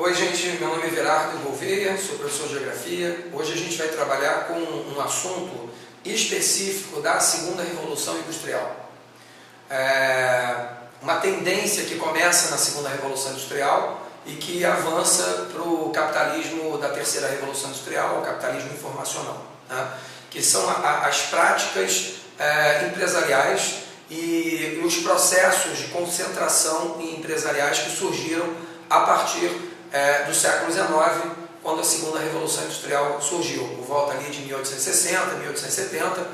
Oi gente, meu nome é Everardo Gouveia, sou professor de Geografia. Hoje a gente vai trabalhar com um assunto específico da segunda Revolução Industrial. Uma tendência que começa na segunda Revolução Industrial e que avança para o capitalismo da terceira Revolução Industrial, o capitalismo informacional, né? Que são as práticas empresariais e os processos de concentração empresariais que surgiram a partir do século XIX, quando a segunda Revolução Industrial surgiu. Por volta ali de 1860, 1870,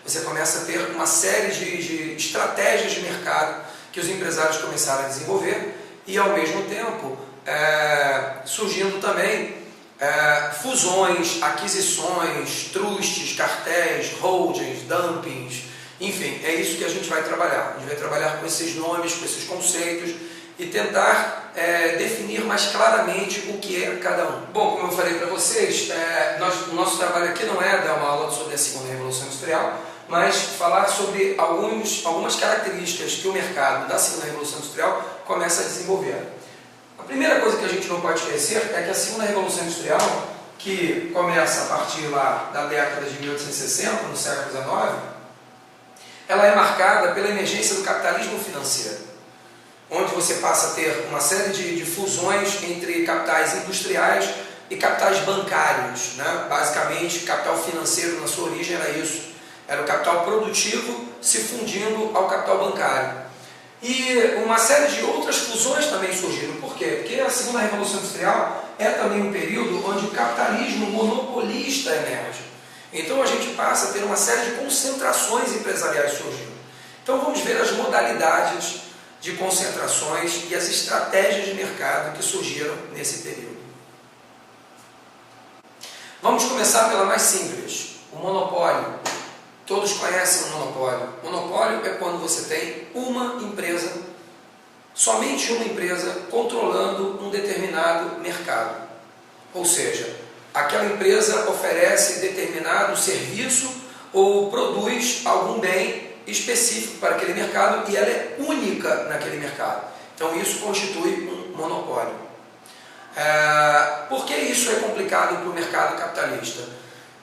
você começa a ter uma série de estratégias de mercado que os empresários começaram a desenvolver e, ao mesmo tempo, surgindo também fusões, aquisições, trustes, cartéis, holdings, dumpings, enfim, é isso que a gente vai trabalhar. A gente vai trabalhar com esses nomes, com esses conceitos e tentar definir mais claramente o que é cada um. Bom, como eu falei para vocês, o nosso trabalho aqui não é dar uma aula sobre a segunda Revolução Industrial, mas falar sobre algumas características que o mercado da segunda Revolução Industrial começa a desenvolver. A primeira coisa que a gente não pode esquecer é que a segunda Revolução Industrial, que começa a partir lá da década de 1860, no século XIX, ela é marcada pela emergência do capitalismo financeiro, onde você passa a ter uma série de fusões entre capitais industriais e capitais bancários, né? Basicamente, capital financeiro na sua origem era isso, era o capital produtivo se fundindo ao capital bancário. E uma série de outras fusões também surgiram. Por quê? Porque a segunda Revolução Industrial é também um período onde o capitalismo monopolista emerge. Então a gente passa a ter uma série de concentrações empresariais surgindo. Então vamos ver as modalidades de concentrações e as estratégias de mercado que surgiram nesse período. Vamos começar pela mais simples, o monopólio. Todos conhecem o monopólio. Monopólio é quando você tem uma empresa, somente uma empresa, controlando um determinado mercado. Ou seja, aquela empresa oferece determinado serviço ou produz algum bem específico para aquele mercado e ela é única naquele mercado. Então isso constitui um monopólio. Por que isso é complicado para o mercado capitalista?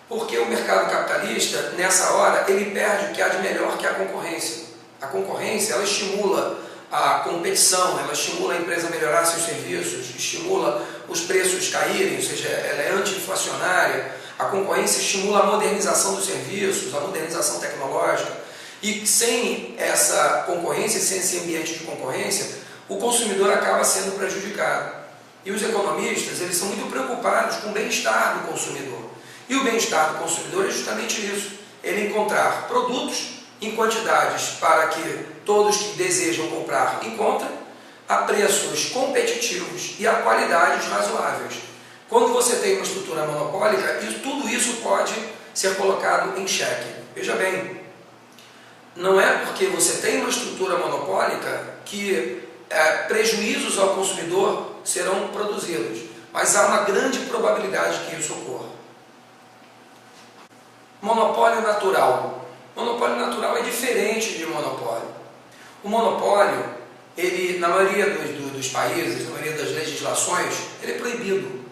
Porque o mercado capitalista, nessa hora, ele perde o que há de melhor, que é a concorrência. A concorrência, ela estimula a competição, ela estimula a empresa a melhorar seus serviços, estimula os preços caírem, ou seja, ela é anti-inflacionária. A concorrência estimula a modernização dos serviços, a modernização tecnológica. E sem essa concorrência, sem esse ambiente de concorrência, o consumidor acaba sendo prejudicado. E os economistas, eles são muito preocupados com o bem-estar do consumidor. E o bem-estar do consumidor é justamente isso, ele encontrar produtos em quantidades para que todos que desejam comprar encontrem, a preços competitivos e a qualidades razoáveis. Quando você tem uma estrutura monopólica, tudo isso pode ser colocado em xeque. Veja bem, não é porque você tem uma estrutura monopólica que prejuízos ao consumidor serão produzidos, mas há uma grande probabilidade que isso ocorra. Monopólio natural. Monopólio natural é diferente de monopólio. O monopólio, ele, na maioria dos países, na maioria das legislações, ele é proibido.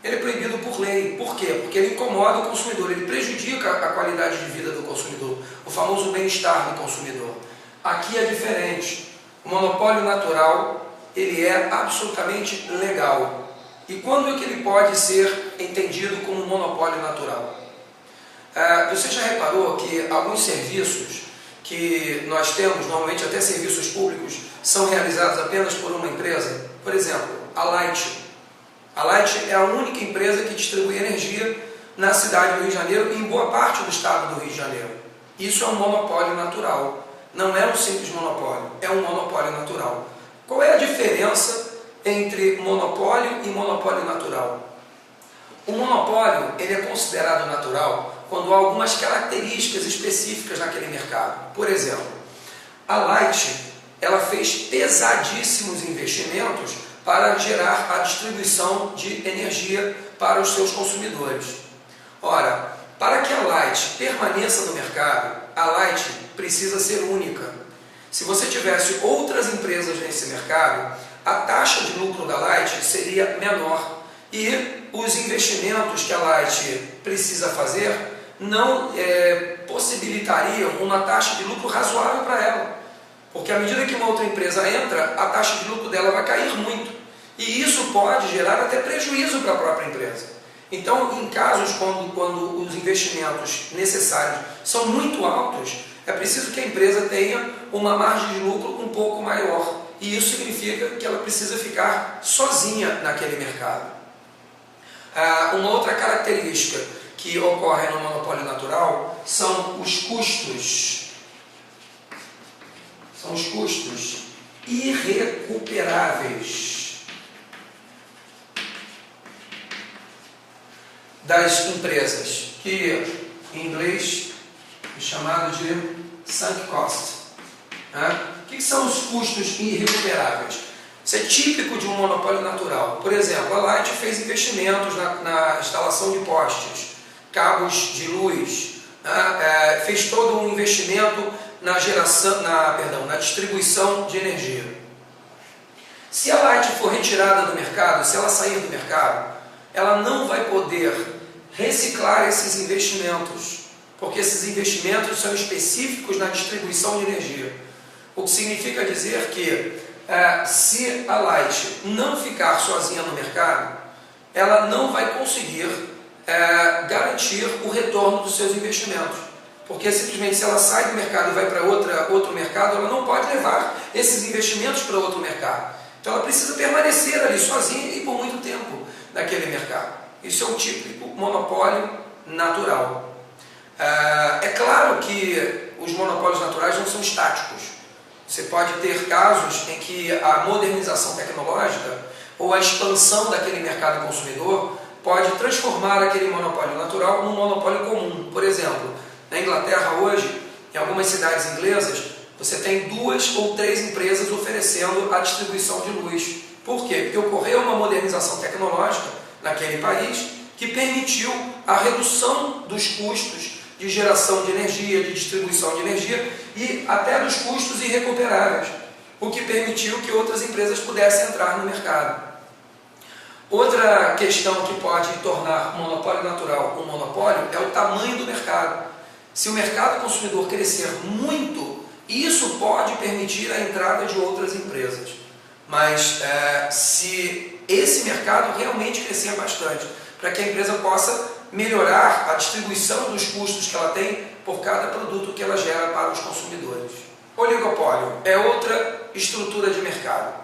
Ele é proibido por lei. Por quê? Porque ele incomoda o consumidor, ele prejudica a qualidade de vida do consumidor, o famoso bem-estar do consumidor. Aqui é diferente. O monopólio natural, ele é absolutamente legal. E quando é que ele pode ser entendido como monopólio natural? Você já reparou que alguns serviços que nós temos, normalmente até serviços públicos, são realizados apenas por uma empresa? Por exemplo, a Light. A Light é a única empresa que distribui energia na cidade do Rio de Janeiro e em boa parte do estado do Rio de Janeiro. Isso é um monopólio natural. Não é um simples monopólio, é um monopólio natural. Qual é a diferença entre monopólio e monopólio natural? O monopólio, ele é considerado natural quando há algumas características específicas naquele mercado. Por exemplo, a Light, ela fez pesadíssimos investimentos para gerar a distribuição de energia para os seus consumidores. Ora, para que a Light permaneça no mercado, a Light precisa ser única. Se você tivesse outras empresas nesse mercado, a taxa de lucro da Light seria menor e os investimentos que a Light precisa fazer não possibilitariam uma taxa de lucro razoável para ela. Porque à medida que uma outra empresa entra, a taxa de lucro dela vai cair muito. E isso pode gerar até prejuízo para a própria empresa. Então, em casos quando os investimentos necessários são muito altos, é preciso que a empresa tenha uma margem de lucro um pouco maior. E isso significa que ela precisa ficar sozinha naquele mercado. Uma outra característica que ocorre no monopólio natural são os custos. São os custos irrecuperáveis das empresas, que em inglês é chamado de sunk cost. O que são os custos irrecuperáveis? Isso é típico de um monopólio natural. Por exemplo, a Light fez investimentos na instalação de postes, cabos de luz, fez todo um investimento na distribuição de energia. Se a Light for retirada do mercado, se ela sair do mercado, ela não vai poder reciclar esses investimentos, porque esses investimentos são específicos na distribuição de energia. O que significa dizer que se a Light não ficar sozinha no mercado, ela não vai conseguir garantir o retorno dos seus investimentos. Porque simplesmente se ela sai do mercado e vai para outro mercado, ela não pode levar esses investimentos para outro mercado. Então ela precisa permanecer ali sozinha e por muito tempo naquele mercado. Isso é um típico monopólio natural. É claro que os monopólios naturais não são estáticos. Você pode ter casos em que a modernização tecnológica ou a expansão daquele mercado consumidor pode transformar aquele monopólio natural num monopólio comum. Por exemplo, na Inglaterra hoje, em algumas cidades inglesas, você tem 2 ou 3 empresas oferecendo a distribuição de luz. Por quê? Porque ocorreu uma modernização tecnológica naquele país que permitiu a redução dos custos de geração de energia, de distribuição de energia e até dos custos irrecuperáveis, o que permitiu que outras empresas pudessem entrar no mercado. Outra questão que pode tornar o monopólio natural um monopólio é o tamanho do mercado. Se o mercado consumidor crescer muito, isso pode permitir a entrada de outras empresas. Mas se esse mercado realmente crescer bastante, para que a empresa possa melhorar a distribuição dos custos que ela tem por cada produto que ela gera para os consumidores. Oligopólio é outra estrutura de mercado.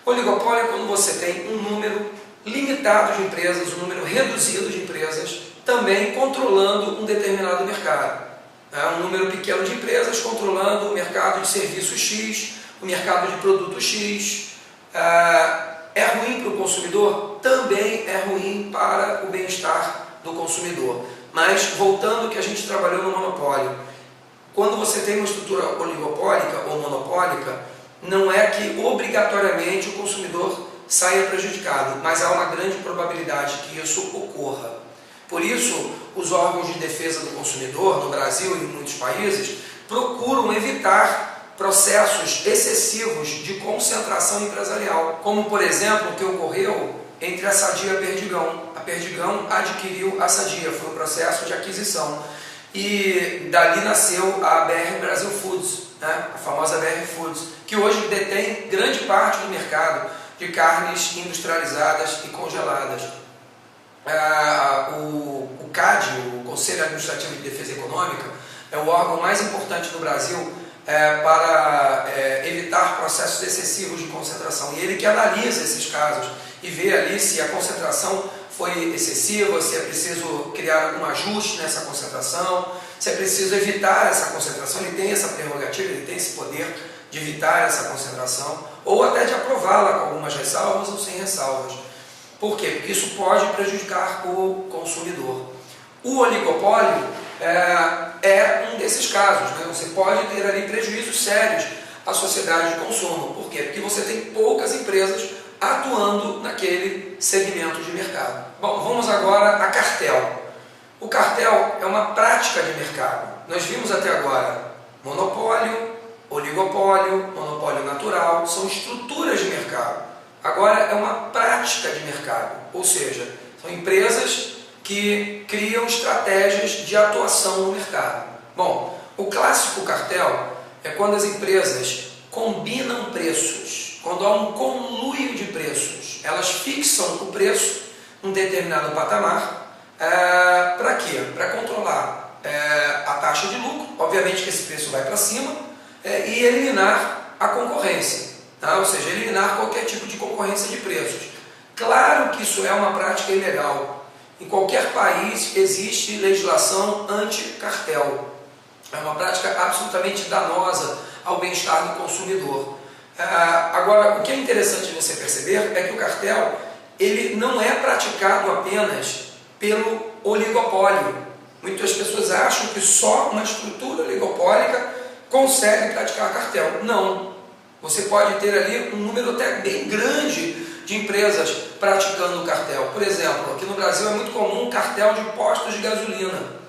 Oligopólio é quando você tem um número limitado de empresas, um número reduzido de empresas, também controlando um determinado mercado. Um número pequeno de empresas controlando o mercado de serviço X, o mercado de produto X. É ruim para o consumidor? Também é ruim para o bem-estar do consumidor. Mas, voltando ao que a gente trabalhou no monopólio, quando você tem uma estrutura oligopólica ou monopólica, não é que obrigatoriamente o consumidor saia prejudicado, mas há uma grande probabilidade que isso ocorra. Por isso, os órgãos de defesa do consumidor, no Brasil e em muitos países, procuram evitar processos excessivos de concentração empresarial, como, por exemplo, o que ocorreu entre a Sadia e a Perdigão. A Perdigão adquiriu a Sadia, foi um processo de aquisição. E dali nasceu a BR Brasil Foods, a famosa BR Foods, que hoje detém grande parte do mercado de carnes industrializadas e congeladas. O CAD, o Conselho Administrativo de Defesa Econômica, é o órgão mais importante do Brasil para evitar processos excessivos de concentração. E ele que analisa esses casos e vê ali se a concentração foi excessiva, se é preciso criar algum ajuste nessa concentração, se é preciso evitar essa concentração. Ele tem essa prerrogativa, ele tem esse poder de evitar essa concentração, ou até de aprová-la com algumas ressalvas ou sem ressalvas. Por quê? Porque isso pode prejudicar o consumidor. O oligopólio é um desses casos, né? Você pode ter ali prejuízos sérios à sociedade de consumo. Por quê? Porque você tem poucas empresas atuando naquele segmento de mercado. Bom, vamos agora a cartel. O cartel é uma prática de mercado. Nós vimos até agora monopólio, oligopólio, monopólio natural, são estruturas de mercado. Agora é uma prática de mercado, ou seja, são empresas que criam estratégias de atuação no mercado. Bom, o clássico cartel é quando as empresas combinam preços, quando há um conluio de preços. Elas fixam o preço em um determinado patamar. Para quê? Para controlar a taxa de lucro, obviamente que esse preço vai para cima, e eliminar a concorrência, tá? Ou seja, eliminar qualquer tipo de concorrência de preços. Claro que isso é uma prática ilegal. Em qualquer país existe legislação anti-cartel. É uma prática absolutamente danosa ao bem-estar do consumidor. Agora, o que é interessante você perceber é que o cartel ele não é praticado apenas pelo oligopólio. Muitas pessoas acham que só uma estrutura oligopólica consegue praticar cartel. Não. Você pode ter ali um número até bem grande de empresas praticando cartel. Por exemplo, aqui no Brasil é muito comum cartel de postos de gasolina.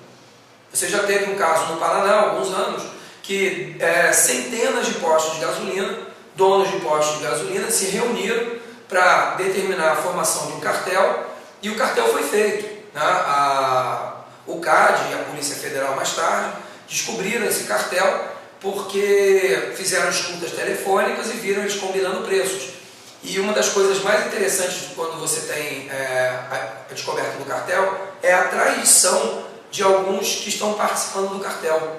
Você já teve um caso no Paraná há alguns anos que centenas de postos de gasolina, donos de postos de gasolina, se reuniram para determinar a formação de um cartel e o cartel foi feito. O CAD e a Polícia Federal mais tarde descobriram esse cartel porque fizeram escutas telefônicas e viram eles combinando preços. E uma das coisas mais interessantes quando você tem a descoberta do cartel é a traição de alguns que estão participando do cartel.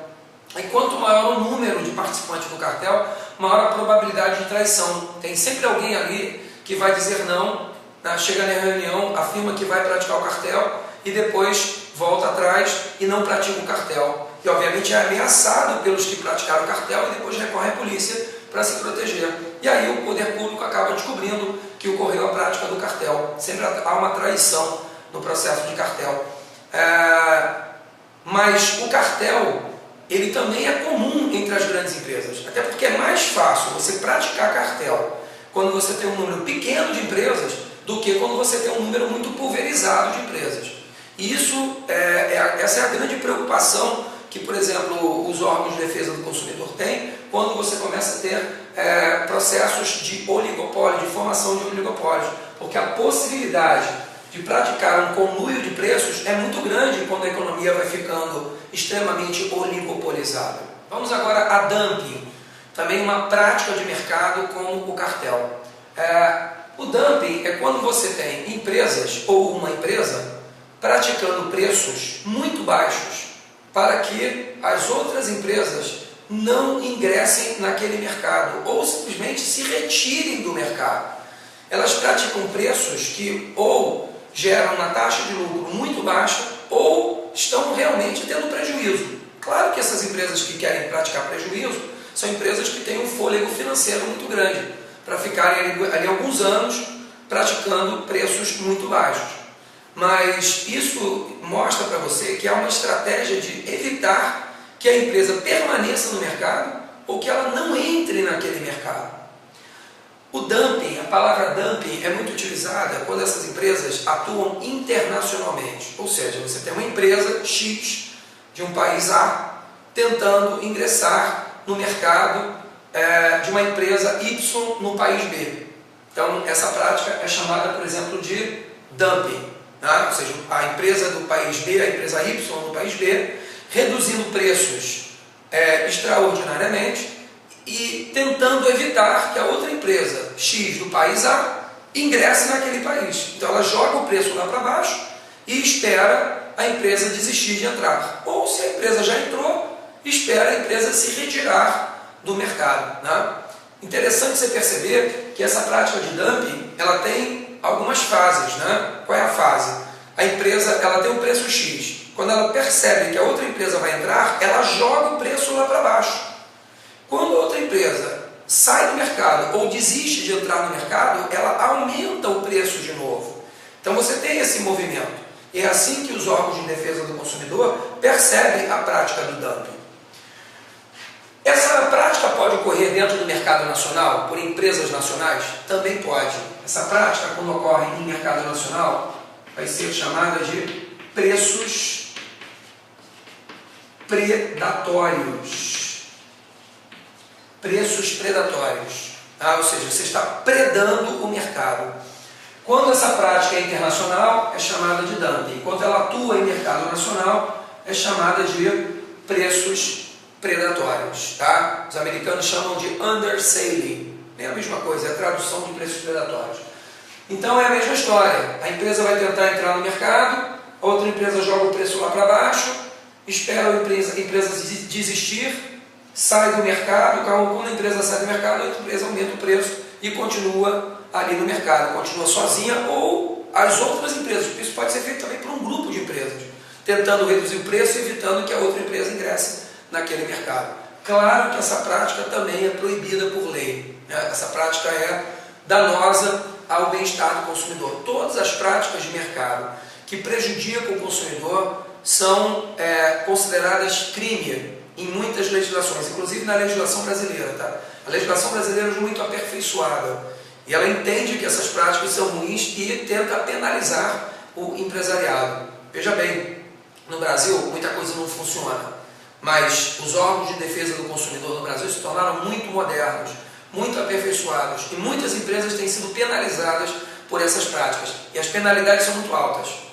E quanto maior o número de participantes do cartel, maior a probabilidade de traição. Tem sempre alguém ali que vai dizer não, chega na reunião, afirma que vai praticar o cartel e depois volta atrás e não pratica o cartel. E obviamente é ameaçado pelos que praticaram o cartel e depois recorre à polícia para se proteger. E aí o poder público acaba descobrindo que ocorreu a prática do cartel. Sempre há uma traição no processo de cartel. Mas o cartel, ele também é comum entre as grandes empresas. Até porque é mais fácil você praticar cartel quando você tem um número pequeno de empresas do que quando você tem um número muito pulverizado de empresas. E isso, essa é a grande preocupação que, por exemplo, os órgãos de defesa do consumidor têm quando você começa a ter processos de oligopólio, de formação de oligopólios. Porque a possibilidade de praticar um conluio de preços é muito grande quando a economia vai ficando extremamente oligopolizada. Vamos agora a dumping, também uma prática de mercado como o cartel. O dumping é quando você tem empresas ou uma empresa praticando preços muito baixos para que as outras empresas não ingressem naquele mercado ou simplesmente se retirem do mercado. Elas praticam preços que ou geram uma taxa de lucro muito baixa ou estão realmente tendo prejuízo. Claro que essas empresas que querem praticar prejuízo são empresas que têm um fôlego financeiro muito grande para ficarem ali alguns anos praticando preços muito baixos. Mas isso mostra para você que há uma estratégia de evitar que a empresa permaneça no mercado ou que ela não entre naquele mercado. O dumping, a palavra dumping é muito utilizada quando essas empresas atuam internacionalmente. Ou seja, você tem uma empresa X de um país A tentando ingressar no mercado de uma empresa Y no país B. Então, essa prática é chamada, por exemplo, de dumping. Ou seja, a empresa do país B, a empresa Y no país B, reduzindo preços extraordinariamente e tentando evitar que a outra empresa X do país A ingresse naquele país. Então ela joga o preço lá para baixo e espera a empresa desistir de entrar. Ou se a empresa já entrou, espera a empresa se retirar do mercado. Interessante você perceber que essa prática de dumping ela tem algumas fases. Qual é a fase? A empresa ela tem um preço X. Quando ela percebe que a outra empresa vai entrar, ela joga o preço lá para baixo. Quando a outra empresa sai do mercado ou desiste de entrar no mercado, ela aumenta o preço de novo. Então você tem esse movimento. E é assim que os órgãos de defesa do consumidor percebem a prática do dumping. Essa prática pode ocorrer dentro do mercado nacional, por empresas nacionais? Também pode. Essa prática, quando ocorre em mercado nacional, vai ser chamada de preços predatórios. Preços predatórios. Ou seja, você está predando o mercado. Quando essa prática é internacional, é chamada de dumping. Quando ela atua em mercado nacional, é chamada de preços predatórios. Tá? Os americanos chamam de underselling. É a mesma coisa, é a tradução de preços predatórios. Então é a mesma história. A empresa vai tentar entrar no mercado, a outra empresa joga o preço lá para baixo, espera a empresa desistir, sai do mercado, quando a empresa sai do mercado, a empresa aumenta o preço e continua ali no mercado, continua sozinha ou as outras empresas. Isso pode ser feito também por um grupo de empresas, tentando reduzir o preço e evitando que a outra empresa ingresse naquele mercado. Claro que essa prática também é proibida por lei, né? Essa prática é danosa ao bem-estar do consumidor. Todas as práticas de mercado que prejudicam o consumidor são consideradas crime em muitas legislações, inclusive na legislação brasileira. Tá? A legislação brasileira é muito aperfeiçoada e ela entende que essas práticas são ruins e tenta penalizar o empresariado. Veja bem, no Brasil muita coisa não funciona, mas os órgãos de defesa do consumidor no Brasil se tornaram muito modernos, muito aperfeiçoados e muitas empresas têm sido penalizadas por essas práticas e as penalidades são muito altas.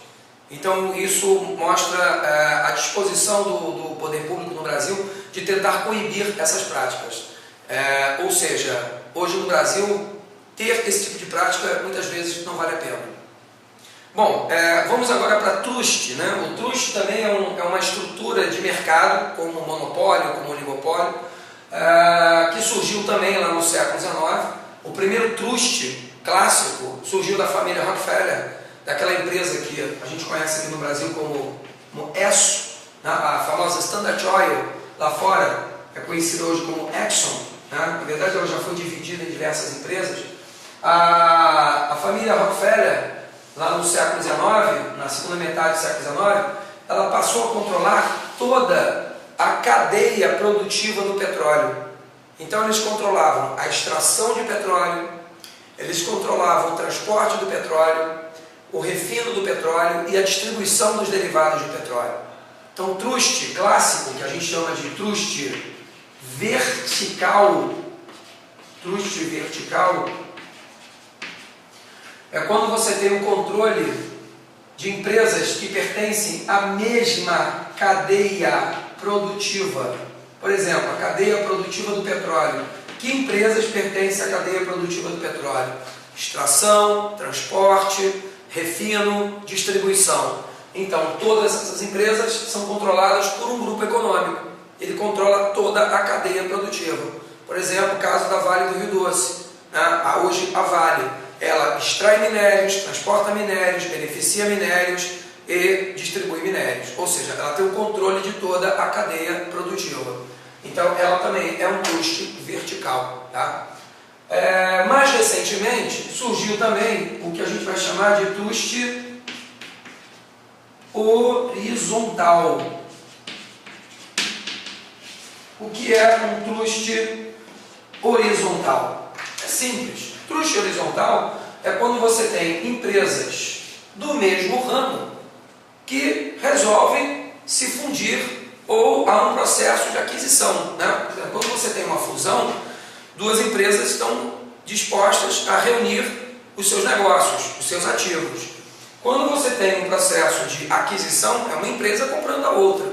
Então isso mostra a disposição do poder público no Brasil de tentar coibir essas práticas. Ou seja, hoje no Brasil ter esse tipo de prática muitas vezes não vale a pena. Bom, vamos agora para trust, né? O trust também é uma estrutura de mercado, como monopólio, como oligopólio, que surgiu também lá no século XIX. O primeiro trust clássico surgiu da família Rockefeller, daquela empresa que a gente conhece aqui no Brasil como Esso, né? A famosa Standard Oil, lá fora é conhecida hoje como Exxon, né? Na verdade ela já foi dividida em diversas empresas. A família Rockefeller, lá no século XIX, na segunda metade do século XIX, ela passou a controlar toda a cadeia produtiva do petróleo. Então eles controlavam a extração de petróleo, eles controlavam o transporte do petróleo, o refino do petróleo e a distribuição dos derivados de petróleo. Então o trust clássico, que a gente chama de trust vertical, é quando você tem o controle de empresas que pertencem à mesma cadeia produtiva. Por exemplo, a cadeia produtiva do petróleo. Que empresas pertencem à cadeia produtiva do petróleo? Extração, transporte, refino, distribuição. Então, todas essas empresas são controladas por um grupo econômico. Ele controla toda a cadeia produtiva. Por exemplo, o caso da Vale do Rio Doce. Hoje, a Vale, ela extrai minérios, transporta minérios, beneficia minérios e distribui minérios. Ou seja, ela tem o controle de toda a cadeia produtiva. Então, ela também é um trust vertical. Tá? Mais recentemente, surgiu também o que a gente vai chamar de trust horizontal. O que é um trust horizontal? É simples. Trust horizontal é quando você tem empresas do mesmo ramo que resolvem se fundir ou há um processo de aquisição. Né? Quando você tem uma fusão, duas empresas estão dispostas a reunir os seus negócios, os seus ativos. Quando você tem um processo de aquisição, é uma empresa comprando a outra.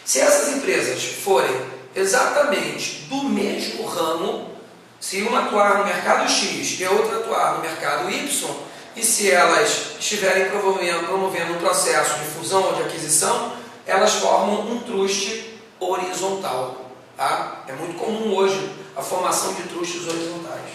Se essas empresas forem exatamente do mesmo ramo, se uma atuar no mercado X e a outra atuar no mercado Y, e se elas estiverem promovendo um processo de fusão ou de aquisição, elas formam um trust horizontal. Tá? É muito comum hoje a formação de trusts horizontais.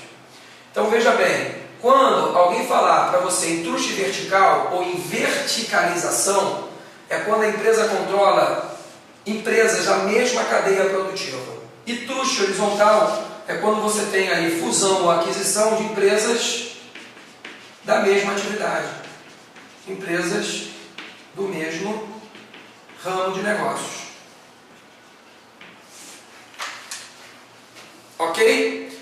Então veja bem, quando alguém falar para você em trust vertical ou em verticalização, é quando a empresa controla empresas da mesma cadeia produtiva. E trust horizontal é quando você tem aí fusão ou aquisição de empresas da mesma atividade, empresas do mesmo ramo de negócios. Ok?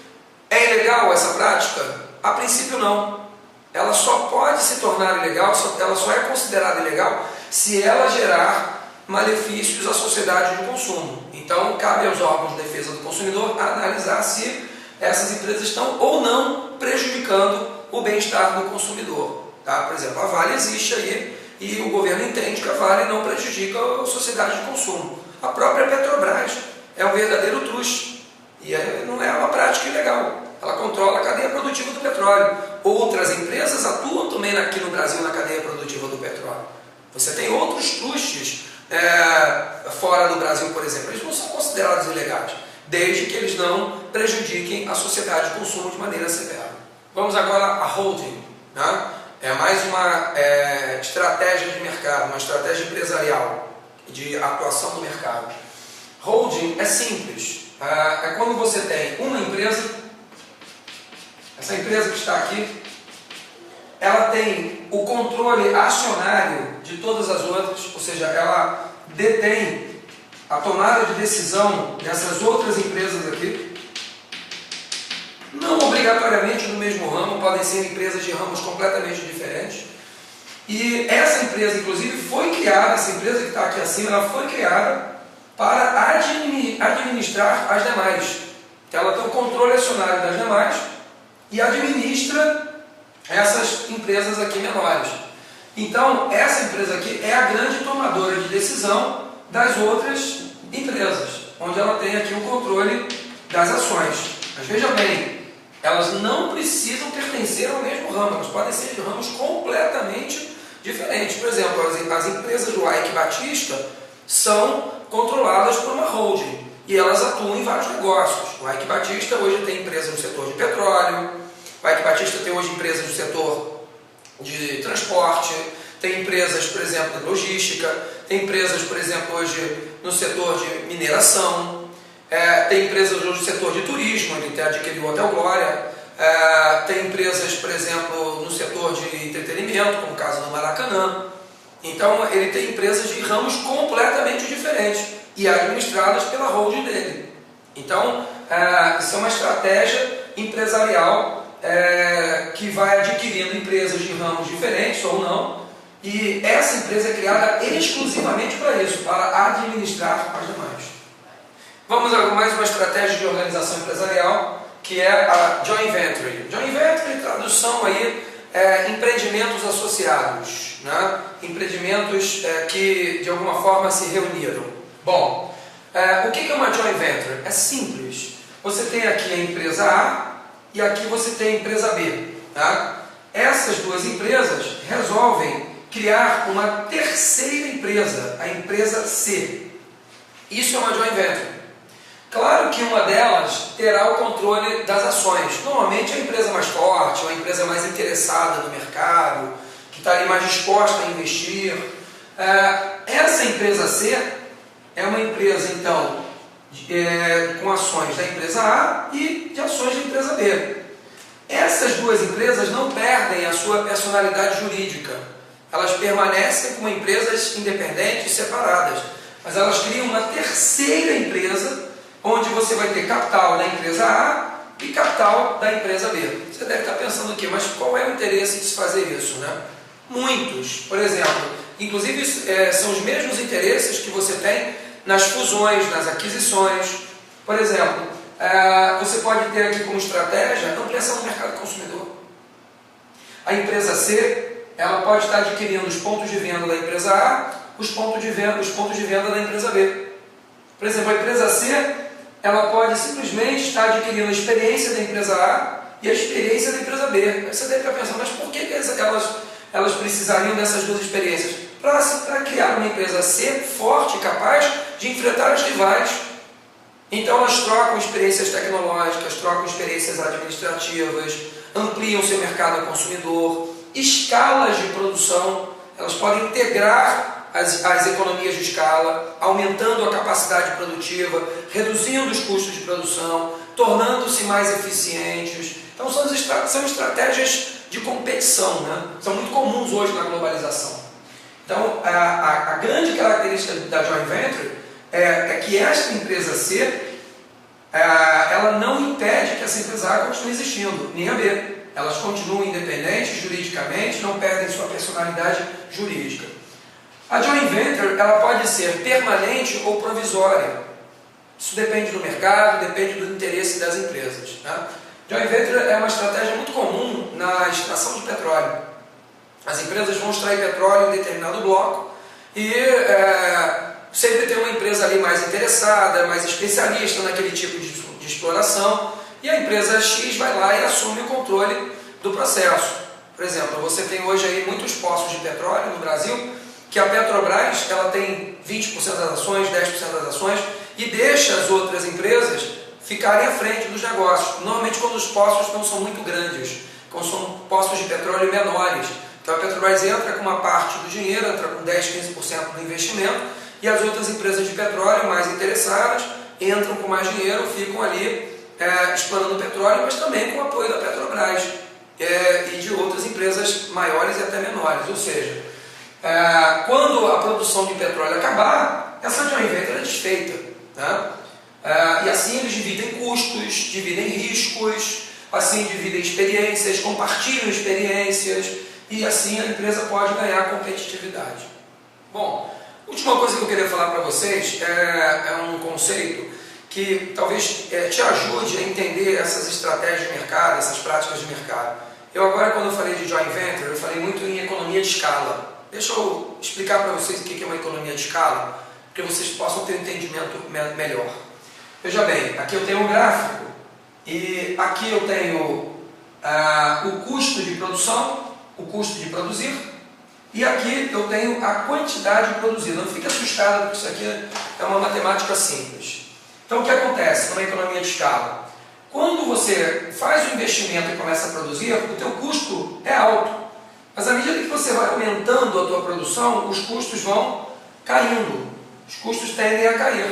É ilegal essa prática? A princípio não. Ela só pode se tornar ilegal, ela só é considerada ilegal se ela gerar malefícios à sociedade de consumo. Então cabe aos órgãos de defesa do consumidor analisar se essas empresas estão ou não prejudicando o bem-estar do consumidor. Tá? Por exemplo, a Vale existe aí e o governo entende que a Vale não prejudica a sociedade de consumo. A própria Petrobras é um verdadeiro truste e não é uma prática ilegal. Ela controla a cadeia produtiva do petróleo. Outras empresas atuam também aqui no Brasil na cadeia produtiva do petróleo. Você tem outros trustes fora do Brasil, por exemplo. Eles não são considerados ilegais, desde que eles não prejudiquem a sociedade de consumo de maneira severa. Vamos agora à holding. Né? É mais uma estratégia de mercado, uma estratégia empresarial de atuação no mercado. Holding é simples. É quando você tem uma empresa, essa empresa que está aqui, ela tem o controle acionário de todas as outras, ou seja, ela detém a tomada de decisão dessas outras empresas aqui. Não obrigatoriamente no mesmo ramo, podem ser empresas de ramos completamente diferentes. E essa empresa, inclusive, foi criada, essa empresa que está aqui acima, ela foi criada para administrar as demais. Ela tem o controle acionário das demais e administra essas empresas aqui menores. Então, essa empresa aqui é a grande tomadora de decisão das outras empresas, onde ela tem aqui o controle das ações. Mas veja bem, elas não precisam pertencer ao mesmo ramo, elas podem ser de ramos completamente diferentes. Por exemplo, as empresas do Eike Batista são controladas por uma holding e elas atuam em vários negócios. O Eike Batista hoje tem empresa no setor de petróleo, o Eike Batista tem hoje empresas no setor de transporte, tem empresas, por exemplo, de logística, tem empresas, por exemplo, hoje no setor de mineração, tem empresas hoje no setor de turismo, ele até adquiriu o Hotel Glória, tem empresas, por exemplo, no setor de entretenimento, como o caso do Maracanã. Então, ele tem empresas de ramos completamente diferentes e administradas pela holding dele. Então, isso é uma estratégia empresarial que vai adquirindo empresas de ramos diferentes ou não, e essa empresa é criada exclusivamente para isso, para administrar as demais. Vamos a mais uma estratégia de organização empresarial, que é a Joint Venture. Joint Venture, tradução aí, empreendimentos associados, né? Empreendimentos que de alguma forma se reuniram. Bom, o que é uma Joint Venture? É simples. Você tem aqui a empresa A e aqui você tem a empresa B. Tá? Essas duas empresas resolvem criar uma terceira empresa, a empresa C. Isso é uma Joint Venture. Claro que uma delas terá o controle das ações. Normalmente a empresa mais forte, uma empresa mais interessada no mercado, que está ali mais disposta a investir. Essa empresa C é uma empresa, então, com ações da empresa A e de ações da empresa B. Essas duas empresas não perdem a sua personalidade jurídica. Elas permanecem como empresas independentes, separadas. Mas elas criam uma terceira empresa, onde você vai ter capital da empresa A e capital da empresa B. Você deve estar pensando aqui, mas qual é o interesse de se fazer isso, né? Muitos, por exemplo, inclusive são os mesmos interesses que você tem nas fusões, nas aquisições. Por exemplo, você pode ter aqui como estratégia a ampliação do mercado consumidor. A empresa C, ela pode estar adquirindo os pontos de venda da empresa A, os pontos de venda da empresa B. Por exemplo, a empresa C, ela pode simplesmente estar adquirindo a experiência da empresa A e a experiência da empresa B. Aí você deve estar pensando, mas por que elas precisariam dessas duas experiências? Para criar uma empresa C forte e capaz de enfrentar os rivais. Então elas trocam experiências tecnológicas, trocam experiências administrativas, ampliam seu mercado ao consumidor, escalas de produção, elas podem integrar as economias de escala, aumentando a capacidade produtiva, reduzindo os custos de produção, tornando-se mais eficientes. Então são estratégias de competição, né? São muito comuns hoje na globalização. Então a grande característica da Joint Venture é que esta empresa C, ela não impede que essa empresa A continue existindo, nem a B. Elas continuam independentes juridicamente, não perdem sua personalidade jurídica. A Joint Venture, ela pode ser permanente ou provisória. Isso depende do mercado, depende do interesse das empresas. Né? Joint venture é uma estratégia muito comum na extração de petróleo. As empresas vão extrair petróleo em determinado bloco e sempre tem uma empresa ali mais interessada, mais especialista naquele tipo de exploração, e a empresa X vai lá e assume o controle do processo. Por exemplo, você tem hoje aí muitos poços de petróleo no Brasil, que a Petrobras ela tem 20% das ações, 10% das ações, e deixa as outras empresas ficarem à frente dos negócios. Normalmente quando os poços não são muito grandes, quando são poços de petróleo menores. Então a Petrobras entra com uma parte do dinheiro, entra com 10, 15% do investimento, e as outras empresas de petróleo mais interessadas entram com mais dinheiro, ficam ali explorando o petróleo, mas também com o apoio da Petrobras e de outras empresas maiores e até menores. Ou seja, quando a produção de petróleo acabar, essa joint venture é desfeita. Né? E assim eles dividem custos, dividem riscos, assim dividem experiências, compartilham experiências, e assim a empresa pode ganhar competitividade. Bom, última coisa que eu queria falar para vocês é um conceito que talvez te ajude a entender essas estratégias de mercado, essas práticas de mercado. Eu agora, quando eu falei de joint venture, eu falei muito em economia de escala. Deixa eu explicar para vocês o que é uma economia de escala, para que vocês possam ter um entendimento melhor. Veja bem, aqui eu tenho um gráfico, e aqui eu tenho o custo de produção, o custo de produzir, e aqui eu tenho a quantidade produzida. Não fique assustado, porque isso aqui é uma matemática simples. Então o que acontece numa economia de escala? Quando você faz o investimento e começa a produzir, o teu custo é alto. Mas à medida que você vai aumentando a tua produção, os custos vão caindo. Os custos tendem a cair.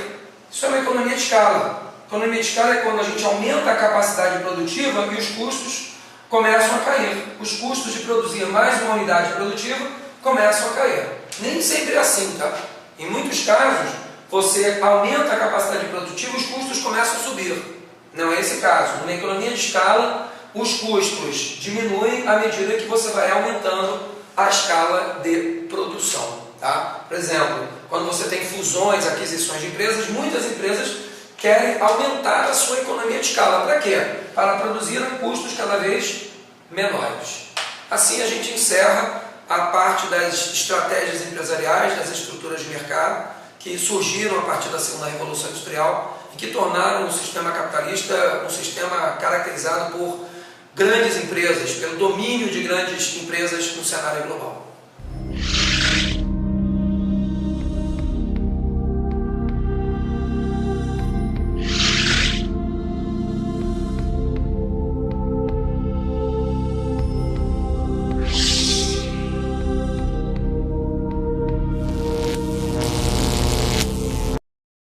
Isso é uma economia de escala. Economia de escala é quando a gente aumenta a capacidade produtiva e os custos começam a cair. Os custos de produzir mais uma unidade produtiva começam a cair. Nem sempre é assim, tá? Em muitos casos, você aumenta a capacidade produtiva e os custos começam a subir. Não é esse caso. Numa economia de escala, os custos diminuem à medida que você vai aumentando a escala de produção. Tá? Por exemplo, quando você tem fusões, aquisições de empresas, muitas empresas querem aumentar a sua economia de escala. Para quê? Para produzir a custos cada vez menores. Assim a gente encerra a parte das estratégias empresariais, das estruturas de mercado, que surgiram a partir da segunda Revolução Industrial e que tornaram o sistema capitalista um sistema caracterizado por grandes empresas, pelo domínio de grandes empresas no cenário global.